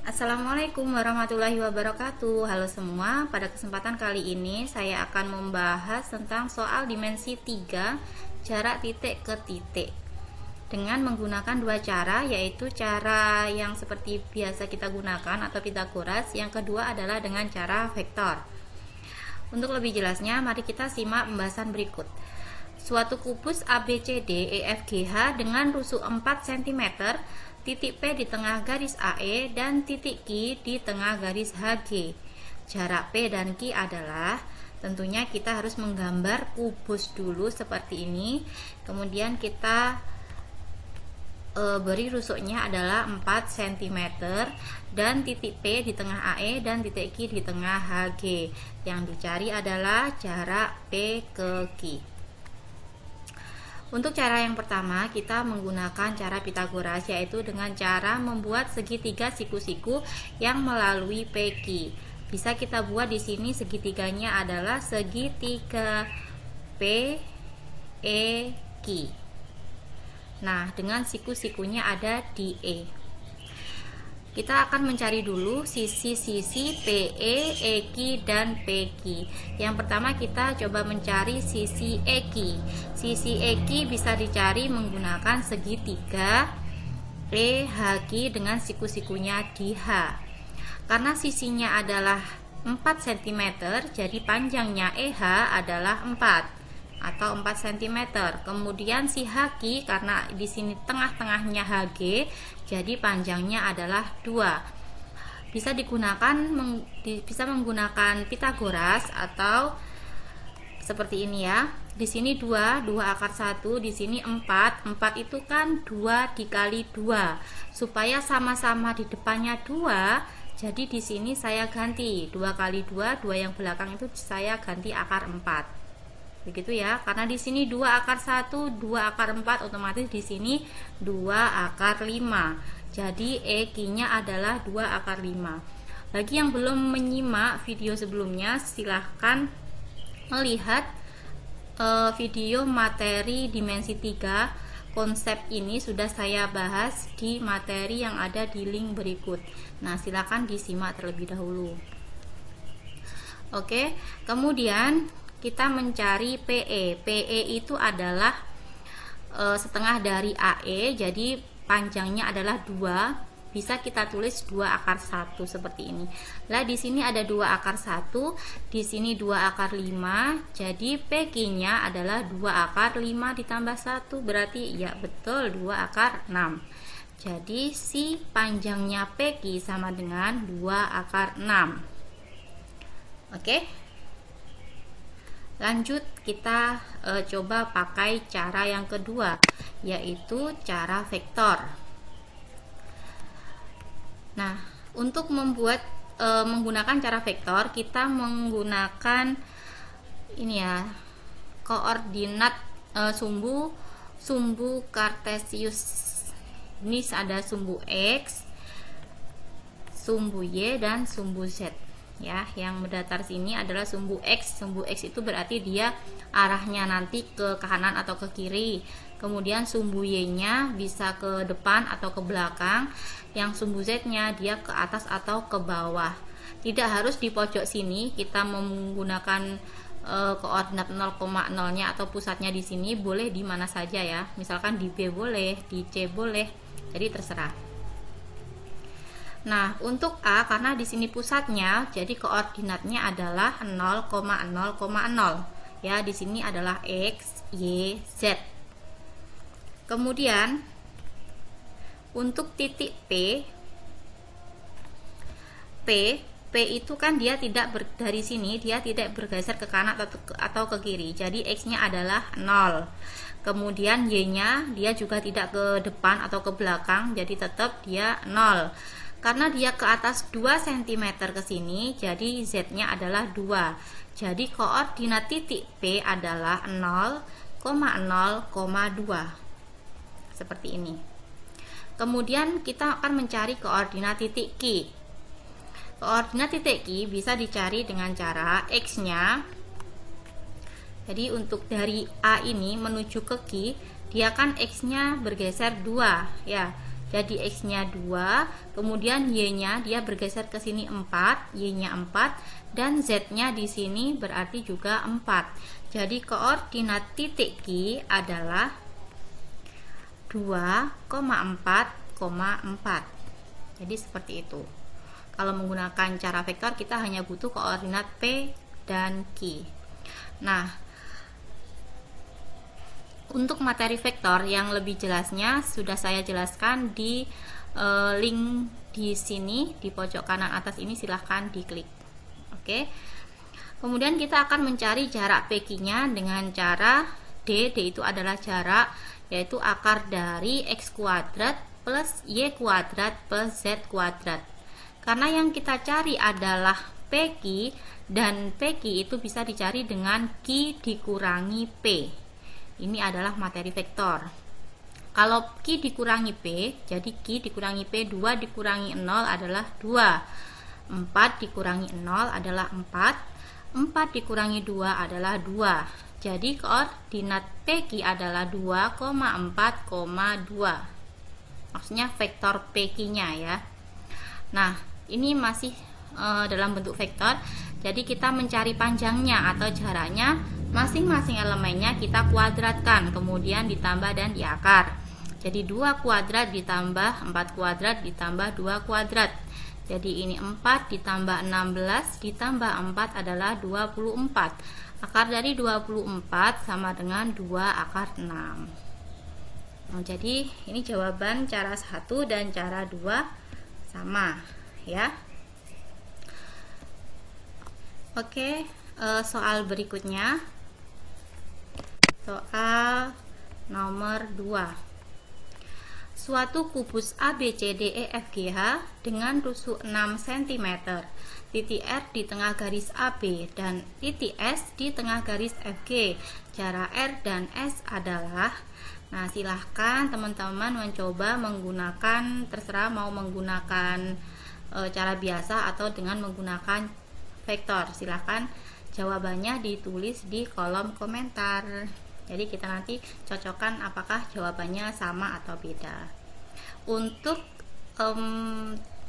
Assalamualaikum warahmatullahi wabarakatuh. Halo semua, pada kesempatan kali ini saya akan membahas tentang soal dimensi 3 jarak titik ke titik dengan menggunakan dua cara, yaitu cara yang seperti biasa kita gunakan atau Pitagoras. Yang kedua adalah dengan cara vektor. Untuk lebih jelasnya, mari kita simak pembahasan berikut. Suatu kubus ABCD EFGH dengan rusuk 4 cm, titik P di tengah garis AE dan titik Q di tengah garis HG. Jarak P dan Q adalah, tentunya kita harus menggambar kubus dulu seperti ini. Kemudian kita beri rusuknya adalah 4 cm dan titik P di tengah AE dan titik Q di tengah HG. Yang dicari adalah jarak P ke Q. Untuk cara yang pertama, kita menggunakan cara Pitagoras, yaitu dengan cara membuat segitiga siku-siku yang melalui PQ. Bisa kita buat di sini segitiganya adalah segitiga PEQ. Nah, dengan siku-sikunya ada di E. Kita akan mencari dulu sisi-sisi PE, EQ, dan PQ. Yang pertama kita coba mencari sisi EQ. Sisi EQ bisa dicari menggunakan segitiga EHQ dengan siku-sikunya di H. Karena sisinya adalah 4 cm, jadi panjangnya EH adalah 4 atau 4 cm. Kemudian si HQ, karena di sini tengah-tengahnya HG, jadi panjangnya adalah 2. Bisa menggunakan Pitagoras atau seperti ini ya. Di sini 2 akar 1, di sini 4 itu kan 2 dikali 2. Supaya sama-sama di depannya 2, jadi di sini saya ganti 2 kali 2, 2 yang belakang itu saya ganti akar 4. Begitu ya, karena di sini 2 akar 1, 2 akar 4, otomatis di sini 2 akar 5. Jadi EQ-nya adalah 2 akar 5. Bagi yang belum menyimak video sebelumnya, silahkan melihat video materi dimensi 3. Konsep ini sudah saya bahas di materi yang ada di link berikut. Nah, silahkan disimak terlebih dahulu. Oke, kemudian kita mencari PE. PE itu adalah setengah dari AE, jadi panjangnya adalah 2. Bisa kita tulis 2 akar 1 seperti ini. Lah di sini ada 2 akar 1, di sini 2 akar 5. Jadi PQ-nya adalah 2 akar 5 ditambah 1, berarti ya betul 2 akar 6. Jadi si panjangnya PQ sama dengan 2 akar 6. Oke? Lanjut kita coba pakai cara yang kedua, yaitu cara vektor. Nah, untuk menggunakan cara vektor, kita menggunakan ini ya, koordinat sumbu kartesius. Ini ada sumbu X, sumbu Y, dan sumbu Z. Ya, yang mendatar sini adalah sumbu X. Sumbu X itu berarti dia arahnya nanti ke kanan atau ke kiri. Kemudian sumbu Y-nya bisa ke depan atau ke belakang. Yang sumbu Z-nya dia ke atas atau ke bawah. Tidak harus di pojok sini kita menggunakan koordinat 0,0-nya atau pusatnya di sini, boleh di mana saja ya. Misalkan di B boleh, di C boleh. Jadi terserah. Nah, untuk A, karena di sini pusatnya, jadi koordinatnya adalah 0,0,0. Ya, di sini adalah X, Y, Z. Kemudian untuk titik P itu kan dia tidak dari sini dia tidak bergeser ke kanan atau ke kiri. Jadi X-nya adalah 0. Kemudian Y-nya dia juga tidak ke depan atau ke belakang, jadi tetap dia 0. Karena dia ke atas 2 cm ke sini, jadi Z-nya adalah 2. Jadi koordinat titik P adalah 0,0,2. Seperti ini. Kemudian kita akan mencari koordinat titik Q. Koordinat titik Q bisa dicari dengan cara X-nya. Jadi untuk dari A ini menuju ke Q, dia kan X-nya bergeser 2 ya. jadi X-nya 2, kemudian Y-nya dia bergeser ke sini 4, Y-nya 4, dan Z-nya di sini berarti juga 4. Jadi koordinat titik Q adalah 2,4,4. Jadi seperti itu. Kalau menggunakan cara vektor, kita hanya butuh koordinat P dan Q. Nah, untuk materi vektor yang lebih jelasnya sudah saya jelaskan di link di sini di pojok kanan atas ini, silahkan diklik. Oke. Kemudian kita akan mencari jarak PQ-nya dengan cara D. D itu adalah jarak, yaitu akar dari X kuadrat plus Y kuadrat plus Z kuadrat. Karena yang kita cari adalah PQ, dan PQ itu bisa dicari dengan Q dikurangi P. Ini adalah materi vektor. Kalau Q dikurangi P, jadi Q dikurangi P, 2 dikurangi 0 adalah 2. 4 dikurangi 0 adalah 4. 4 dikurangi 2 adalah 2. Jadi koordinat PQ adalah 2,4,2. Maksudnya vektor PQ-nya ya. Nah, ini masih dalam bentuk vektor. Jadi kita mencari panjangnya atau jaraknya, masing-masing elemennya kita kuadratkan, kemudian ditambah dan diakar. Jadi 2 kuadrat ditambah 4 kuadrat ditambah 2 kuadrat. Jadi ini 4 ditambah 16 ditambah 4 adalah 24. Akar dari 24 sama dengan 2 akar 6. Nah, jadi ini jawaban cara 1 dan cara 2 sama ya. Oke, soal berikutnya. Soal nomor 2. Suatu kubus ABCDEFGH dengan rusuk 6 cm, titik R di tengah garis AB dan titik S di tengah garis FG. Jarak R dan S adalah. Nah, silahkan teman-teman mencoba menggunakan, terserah mau menggunakan cara biasa atau dengan menggunakan vektor. Silahkan jawabannya ditulis di kolom komentar. Jadi kita nanti cocokkan apakah jawabannya sama atau beda. Untuk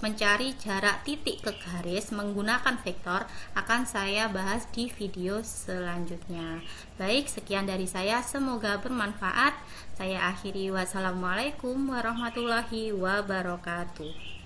mencari jarak titik ke garis menggunakan vektor akan saya bahas di video selanjutnya. Baik, sekian dari saya, semoga bermanfaat. Saya akhiri, wassalamualaikum warahmatullahi wabarakatuh.